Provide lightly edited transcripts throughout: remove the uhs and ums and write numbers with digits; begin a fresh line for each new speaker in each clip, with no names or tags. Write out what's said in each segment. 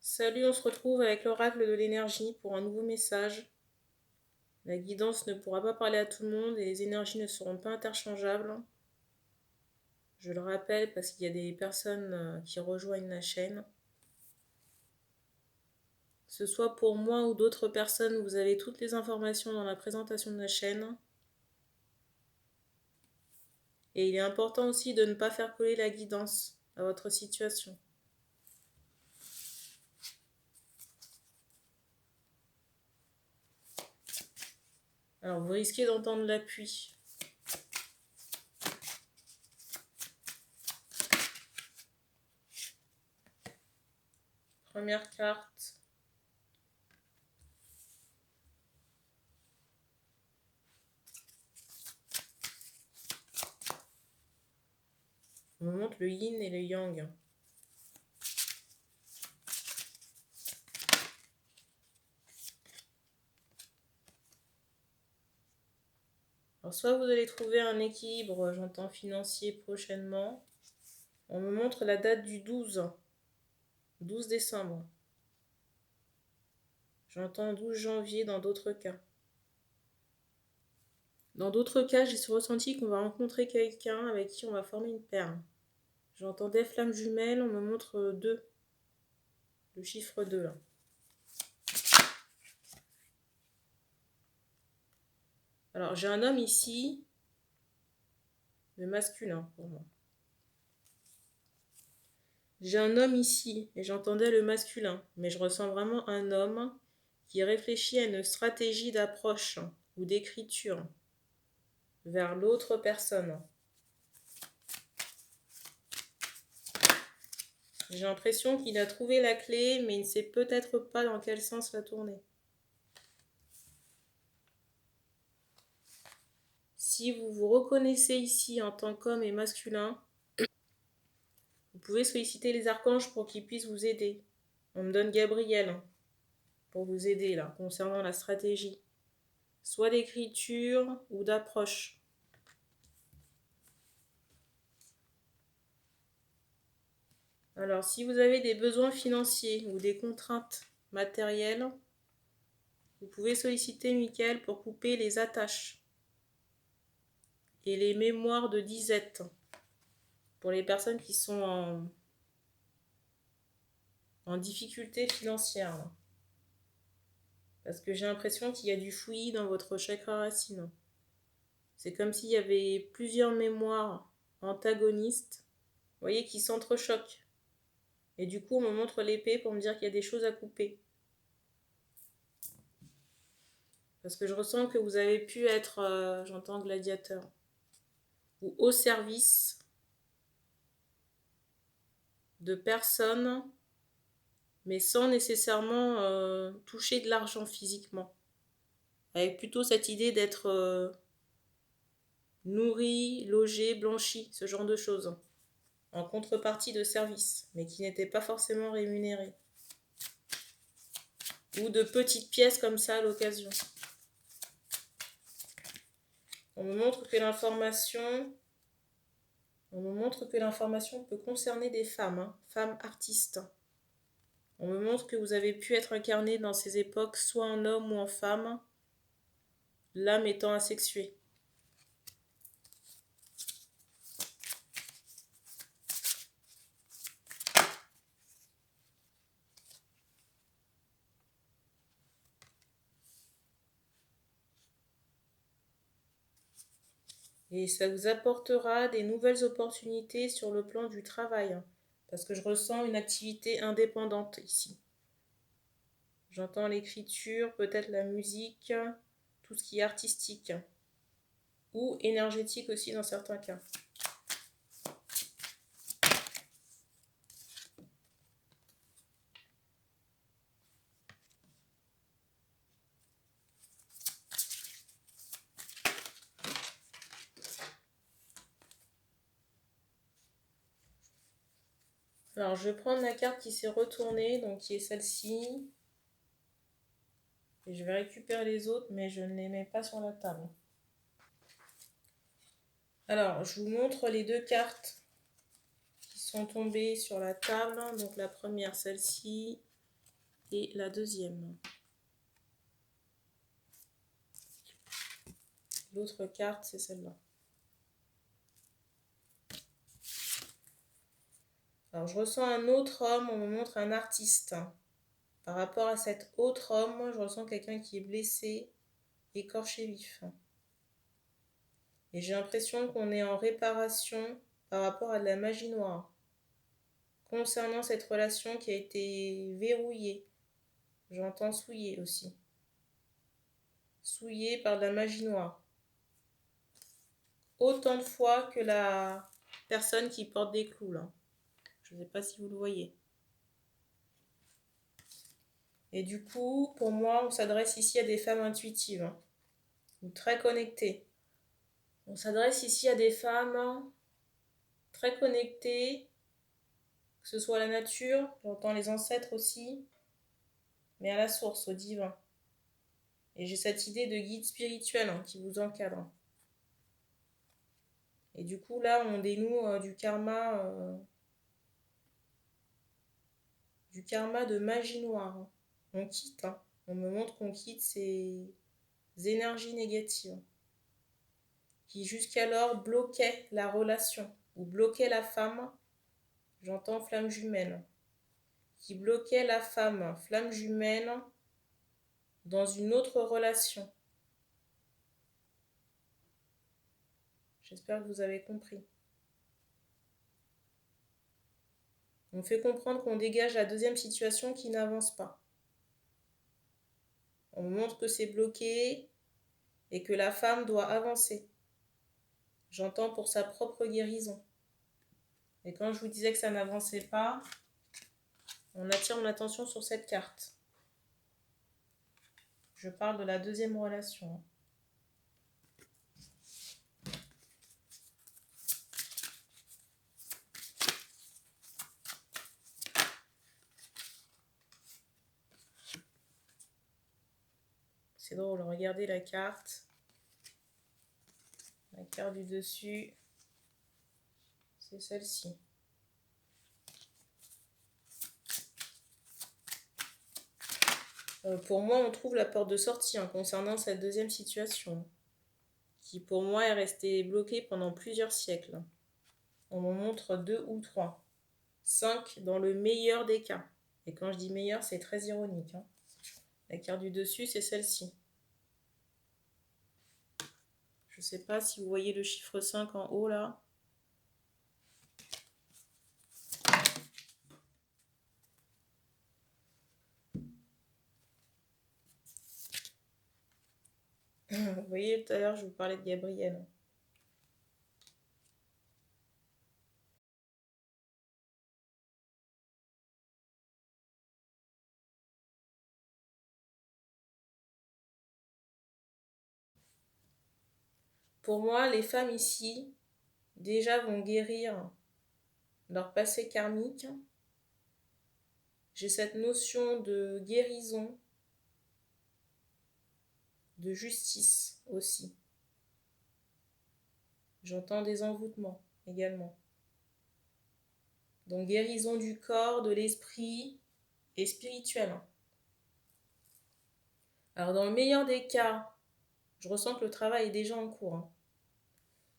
Salut, on se retrouve avec l'oracle de l'énergie pour un nouveau message. La guidance ne pourra pas parler à tout le monde et les énergies ne seront pas interchangeables. Je le rappelle parce qu'il y a des personnes qui rejoignent la chaîne. Que ce soit pour moi ou d'autres personnes, vous avez toutes les informations dans la présentation de la chaîne. Et il est important aussi de ne pas faire coller la guidance à votre situation. Alors vous risquez d'entendre la pluie. Première carte. On me montre le yin et le yang. Alors soit vous allez trouver un équilibre, j'entends financier prochainement. On me montre la date du 12 décembre. J'entends 12 janvier dans d'autres cas. Dans d'autres cas, j'ai ce ressenti qu'on va rencontrer quelqu'un avec qui on va former une paire. J'entends des flammes jumelles, on me montre 2. Le chiffre 2 là. Alors j'ai un homme ici, le masculin pour moi. J'ai un homme ici et j'entendais le masculin, mais je ressens vraiment un homme qui réfléchit à une stratégie d'approche ou d'écriture vers l'autre personne. J'ai l'impression qu'il a trouvé la clé, mais il ne sait peut-être pas dans quel sens la tourner. Si vous vous reconnaissez ici en tant qu'homme et masculin, vous pouvez solliciter les archanges pour qu'ils puissent vous aider. On me donne Gabriel pour vous aider là, concernant la stratégie. Soit d'écriture ou d'approche. Alors, si vous avez des besoins financiers ou des contraintes matérielles, vous pouvez solliciter Michael pour couper les attaches et les mémoires de disette pour les personnes qui sont en difficulté financière. Parce que j'ai l'impression qu'il y a du fouillis dans votre chakra racine. C'est comme s'il y avait plusieurs mémoires antagonistes, vous voyez, qui s'entrechoquent. Et du coup, on me montre l'épée pour me dire qu'il y a des choses à couper. Parce que je ressens que vous avez pu être, j'entends gladiateur, ou au service de personnes, mais sans nécessairement toucher de l'argent physiquement. Avec plutôt cette idée d'être nourri, logé, blanchi, ce genre de choses, en contrepartie de services, mais qui n'étaient pas forcément rémunérés. Ou de petites pièces comme ça à l'occasion. On me montre que l'information peut concerner des femmes, femmes artistes. On me montre que vous avez pu être incarné dans ces époques, soit en homme ou en femme, l'âme étant asexuée. Et ça vous apportera des nouvelles opportunités sur le plan du travail, parce que je ressens une activité indépendante ici. J'entends l'écriture, peut-être la musique, tout ce qui est artistique, ou énergétique aussi dans certains cas. Alors, je vais prendre la carte qui s'est retournée, donc qui est celle-ci. Et je vais récupérer les autres, mais je ne les mets pas sur la table. Alors, je vous montre les 2 cartes qui sont tombées sur la table. Donc, la première, celle-ci. et la deuxième. L'autre carte, c'est celle-là. Alors, je ressens un autre homme, on me montre un artiste. Par rapport à cet autre homme, je ressens quelqu'un qui est blessé, écorché vif. Et j'ai l'impression qu'on est en réparation par rapport à de la magie noire. Concernant cette relation qui a été verrouillée, j'entends souillée aussi. Souillée par de la magie noire. Autant de fois que la personne qui porte des clous là. Je ne sais pas si vous le voyez. Et du coup, pour moi, on s'adresse ici à des femmes intuitives, ou très connectées. On s'adresse ici à des femmes très connectées, que ce soit à la nature, j'entends les ancêtres aussi, mais à la source, au divin. Et j'ai cette idée de guide spirituel qui vous encadre. Et du coup, là, on dénoue du karma de magie noire. On quitte, on me montre qu'on quitte ces énergies négatives qui jusqu'alors bloquaient la relation ou bloquaient la femme, j'entends flamme jumelle, qui bloquaient la femme, flamme jumelle, dans une autre relation. J'espère que vous avez compris. On fait comprendre qu'on dégage la deuxième situation qui n'avance pas. On montre que c'est bloqué et que la femme doit avancer. J'entends pour sa propre guérison. Et quand je vous disais que ça n'avançait pas, on attire mon attention sur cette carte. Je parle de la deuxième relation. C'est drôle, regardez la carte. La carte du dessus, c'est celle-ci. Pour moi, on trouve la porte de sortie concernant cette deuxième situation, qui pour moi est restée bloquée pendant plusieurs siècles. On m'en montre 2 ou 3. 5 dans le meilleur des cas. Et quand je dis meilleur, c'est très ironique. La carte du dessus, c'est celle-ci. Je ne sais pas si vous voyez le chiffre 5 en haut là. Vous voyez, tout à l'heure, je vous parlais de Gabriel. Pour moi, les femmes ici, déjà vont guérir leur passé karmique. J'ai cette notion de guérison, de justice aussi. J'entends des envoûtements également. Donc guérison du corps, de l'esprit et spirituel. Alors dans le meilleur des cas, je ressens que le travail est déjà en cours.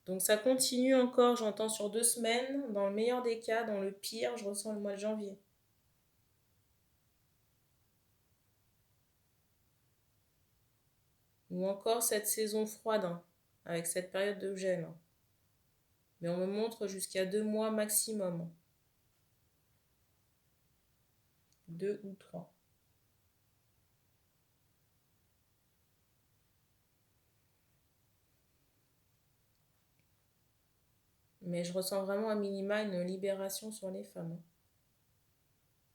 Donc ça continue encore, j'entends sur 2 semaines. Dans le meilleur des cas, dans le pire, je ressens le mois de janvier. Ou encore cette saison froide, avec cette période de gel. Mais on me montre jusqu'à 2 mois maximum. 2 ou 3. Mais je ressens vraiment à minima une libération sur les femmes.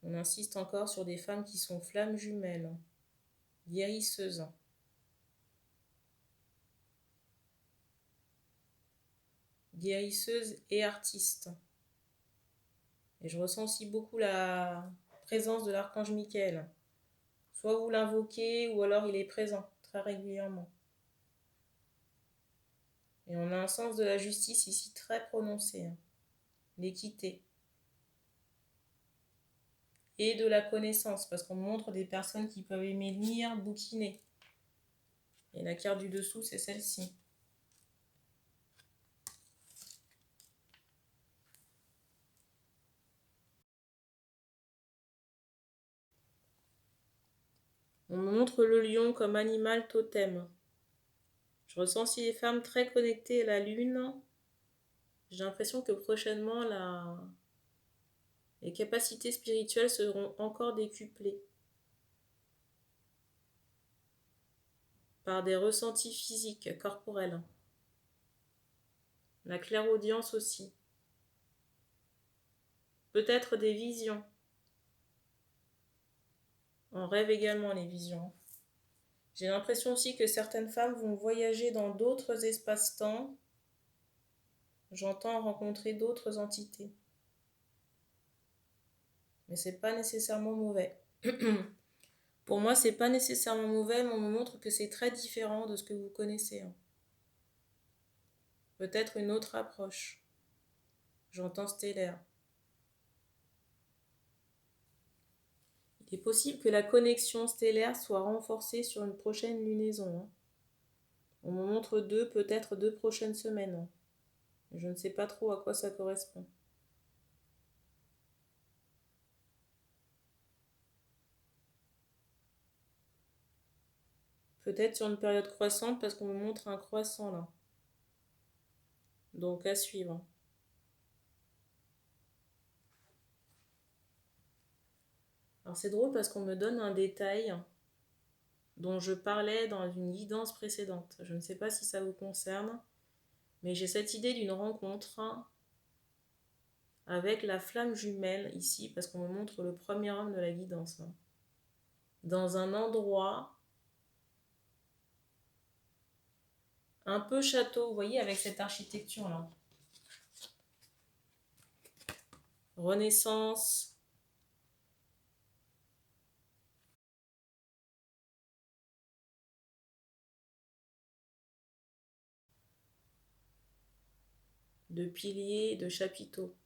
On insiste encore sur des femmes qui sont flammes jumelles, guérisseuses. Guérisseuses et artistes. Et je ressens aussi beaucoup la présence de l'archange Michael. Soit vous l'invoquez ou alors il est présent très régulièrement. Et on a un sens de la justice ici très prononcé. L'équité. et de la connaissance, parce qu'on me montre des personnes qui peuvent aimer lire, bouquiner. Et la carte du dessous, c'est celle-ci. On me montre le lion comme animal totem. Je ressens aussi les femmes très connectées à la lune. J'ai l'impression que prochainement, les capacités spirituelles seront encore décuplées par des ressentis physiques, corporels. La clairaudience aussi. Peut-être des visions. On rêve également les visions. J'ai l'impression aussi que certaines femmes vont voyager dans d'autres espaces-temps. J'entends rencontrer d'autres entités. Mais c'est pas nécessairement mauvais. Pour moi, c'est pas nécessairement mauvais, mais on me montre que c'est très différent de ce que vous connaissez. Peut-être une autre approche. J'entends stellaire. Il est possible que la connexion stellaire soit renforcée sur une prochaine lunaison. On me montre peut-être 2 prochaines semaines. Je ne sais pas trop à quoi ça correspond. Peut-être sur une période croissante parce qu'on me montre un croissant là. Donc à suivre. Alors c'est drôle parce qu'on me donne un détail dont je parlais dans une guidance précédente. Je ne sais pas si ça vous concerne, mais j'ai cette idée d'une rencontre avec la flamme jumelle ici, parce qu'on me montre le premier homme de la guidance. Dans un endroit un peu château, vous voyez, avec cette architecture-là. Renaissance. De piliers, de chapiteaux.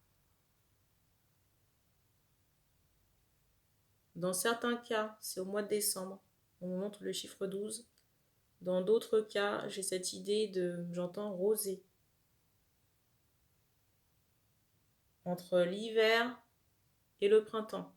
Dans certains cas, c'est au mois de décembre. On me montre le chiffre 12. Dans d'autres cas, j'ai cette idée j'entends rosé. Entre l'hiver et le printemps.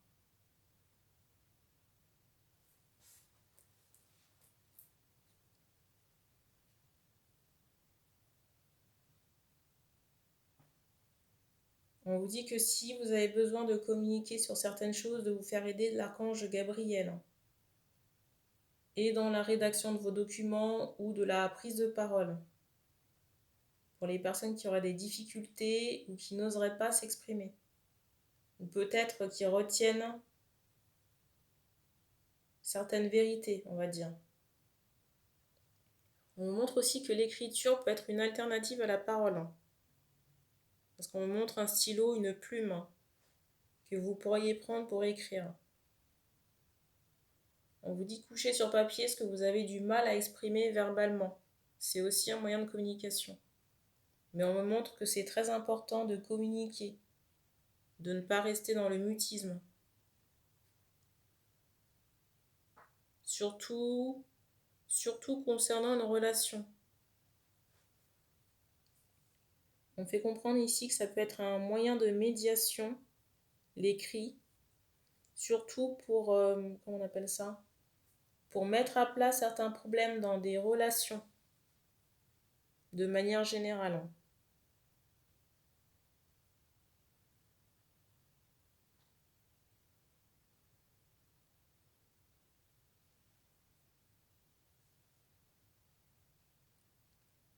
On vous dit que si vous avez besoin de communiquer sur certaines choses, de vous faire aider de l'archange Gabriel. Et dans la rédaction de vos documents ou de la prise de parole. Pour les personnes qui auraient des difficultés ou qui n'oseraient pas s'exprimer. Ou peut-être qui retiennent certaines vérités, on va dire. On montre aussi que l'écriture peut être une alternative à la parole. Parce qu'on montre un stylo, une plume que vous pourriez prendre pour écrire. On vous dit coucher sur papier ce que vous avez du mal à exprimer verbalement. C'est aussi un moyen de communication. Mais on me montre que c'est très important de communiquer, de ne pas rester dans le mutisme. Surtout concernant une relation. On fait comprendre ici que ça peut être un moyen de médiation, l'écrit, surtout pour, comment on appelle ça, pour mettre à plat certains problèmes dans des relations, de manière générale.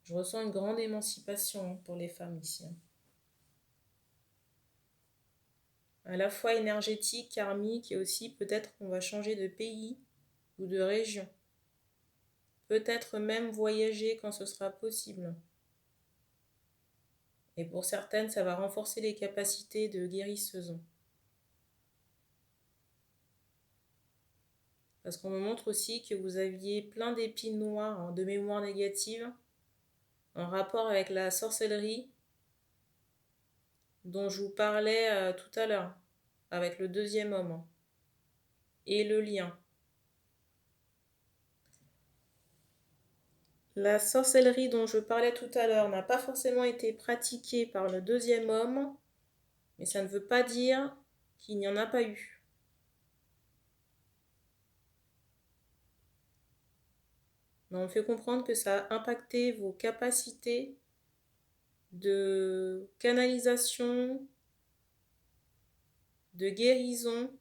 Je ressens une grande émancipation pour les femmes ici. À la fois énergétique, karmique, et aussi peut-être qu'on va changer de pays ou de région. Peut-être même voyager quand ce sera possible. Et pour certaines, ça va renforcer les capacités de guérisseuse. Parce qu'on me montre aussi que vous aviez plein d'épines noires, de mémoire négative, en rapport avec la sorcellerie dont je vous parlais tout à l'heure, avec le deuxième homme. et le lien. La sorcellerie dont je parlais tout à l'heure n'a pas forcément été pratiquée par le deuxième homme, mais ça ne veut pas dire qu'il n'y en a pas eu. Mais on me fait comprendre que ça a impacté vos capacités de canalisation, de guérison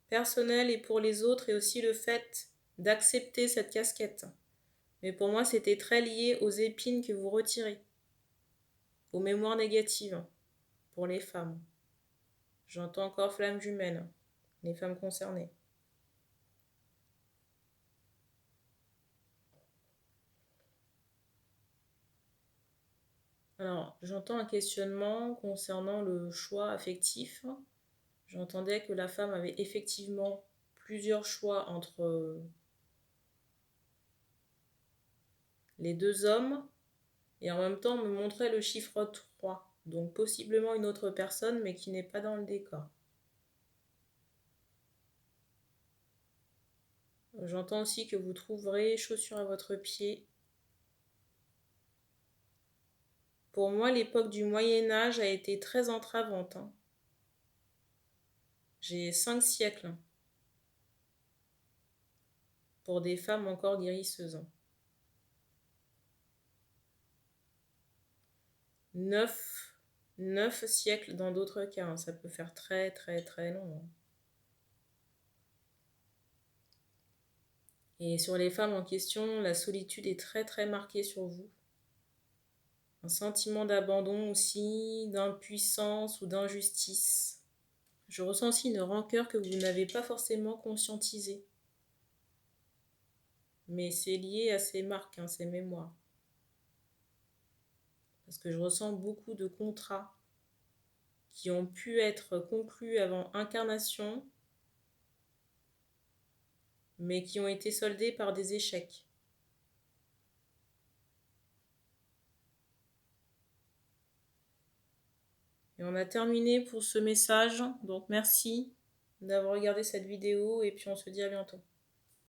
personnelle et pour les autres, et aussi le fait d'accepter cette casquette. Mais pour moi, c'était très lié aux épines que vous retirez, aux mémoires négatives pour les femmes. J'entends encore flamme jumelle, les femmes concernées. Alors, j'entends un questionnement concernant le choix affectif. J'entendais que la femme avait effectivement plusieurs choix entre les deux hommes, et en même temps on me montrait le chiffre 3, donc possiblement une autre personne, mais qui n'est pas dans le décor. J'entends aussi que vous trouverez chaussures à votre pied. Pour moi, l'époque du Moyen-Âge a été très entravante. J'ai 5 siècles pour des femmes encore guérisseuses. 9 siècles dans d'autres cas, ça peut faire très très très long. Et sur les femmes en question, la solitude est très très marquée sur vous. Un sentiment d'abandon aussi, d'impuissance ou d'injustice. Je ressens aussi une rancœur que vous n'avez pas forcément conscientisée. Mais c'est lié à ces marques, ces mémoires. Parce que je ressens beaucoup de contrats qui ont pu être conclus avant incarnation, mais qui ont été soldés par des échecs. Et on a terminé pour ce message, donc merci d'avoir regardé cette vidéo et puis on se dit à bientôt.